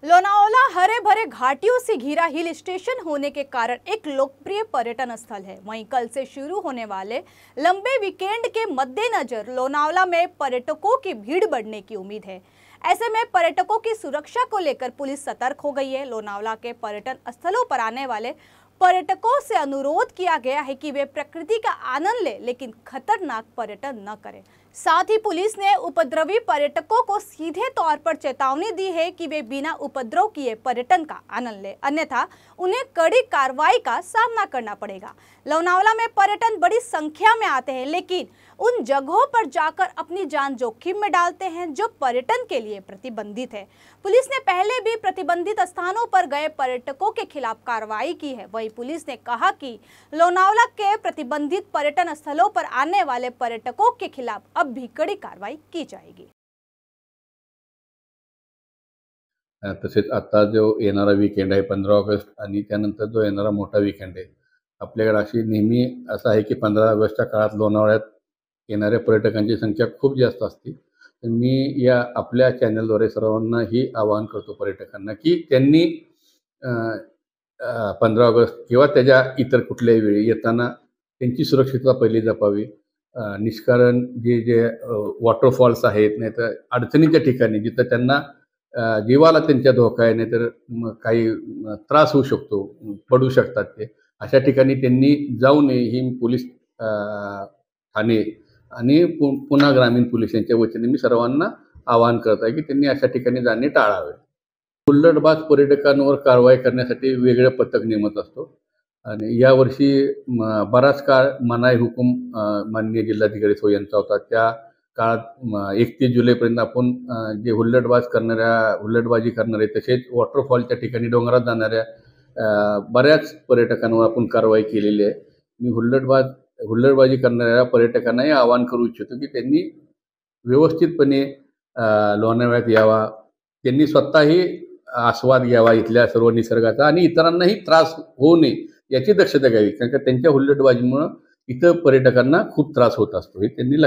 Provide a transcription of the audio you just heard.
लोनावाला हरे भरे घाटियों से घिरा हिल स्टेशन होने के कारण एक लोकप्रिय पर्यटन स्थल है। वहीं कल से शुरू होने वाले लंबे वीकेंड के मद्देनजर लोनावाला में पर्यटकों की भीड़ बढ़ने की उम्मीद है। ऐसे में पर्यटकों की सुरक्षा को लेकर पुलिस सतर्क हो गई है। लोनावाला के पर्यटन स्थलों पर आने वाले पर्यटकों से अनुरोध किया गया है कि वे प्रकृति का आनंद लें, लेकिन खतरनाक पर्यटन न करें। साथ ही पुलिस ने उपद्रवी पर्यटकों को सीधे तौर पर चेतावनी दी है कि वे बिना उपद्रव किए पर्यटन का आनंद लें, अन्यथा उन्हें कड़ी कार्रवाई का सामना करना पड़ेगा। लोनावाला में पर्यटन बड़ी संख्या में आते हैं, लेकिन उन जगहों पर जाकर अपनी जान जोखिम में डालते हैं जो पर्यटन के लिए प्रतिबंधित है। पुलिस ने पहले भी प्रतिबंधित स्थानों पर गए पर्यटकों के खिलाफ कार्रवाई की है। वहीं पुलिस ने कहा कि लोनावाला के प्रतिबंधित पर्यटन स्थलों पर आने वाले पर्यटकों के खिलाफ अब भी कड़ी कार्रवाई की जाएगी। तसेच आता जो येणारा वीकेंड आहे 15 ऑगस्ट आणि त्यानंतर जो येणारा मोठा वीकेंड आहे, आपल्याकडे अशी नेहमी असं आहे की 15 ऑगस्टच्या काळात लोणावळ्यात येणाऱ्या पर्यटकांची संख्या खूप जास्त असते। तर मी या आपल्या चॅनलद्वारे सर्वांना ही आवाहन करतो पर्यटकांना की त्यांनी 15 ऑगस्ट किंवा त्याच्या इतर कुठल्याही वेळी येताना त्यांची सुरक्षितता पहिली जपावी। निष्कारण जे वॉटरफॉल्स आहेत, नाहीतर अडचणीच्या ठिकाणी जिथं त्यांना जीवाला त्यांच्या धोका आहे, नाहीतर काही त्रास होऊ शकतो, पडू शकतात ते, अशा ठिकाणी त्यांनी जाऊ नये ही पोलीस ठाणे आणि पुन्हा ग्रामीण पोलीस यांच्या वतीने मी सर्वांना आवाहन करत आहे की त्यांनी अशा ठिकाणी जाणे टाळावे। हुल्लडबाज पर्यटकांवर कारवाई करण्यासाठी वेगळं पथक नेमत असतो आणि यावर्षी बराच काळ मनाई हुकूम माननीय जिल्हाधिकारी सो यांचा होता। त्या काळात 31 जुलैपर्यंत आपण जे हुल्लडबाजी करणारे तसेच वॉटरफॉलच्या ठिकाणी डोंगरात जाणाऱ्या बऱ्याच पर्यटकांवर आपण कारवाई केलेली आहे। मी हुल्लडबाजी करणाऱ्या पर्यटकांनाही आवाहन करू इच्छितो की त्यांनी व्यवस्थितपणे लोणावळ्यात यावा, त्यांनी स्वतःही आस्वाद घ्यावा इथल्या सर्व निसर्गाचा आणि इतरांनाही त्रास होऊ नये याची दक्षता घ्यावी, कारण का त्यांच्या हुल्लडबाजीमुळे इतर पर्यटकांना खूप त्रास होत असतो हे त्यांनी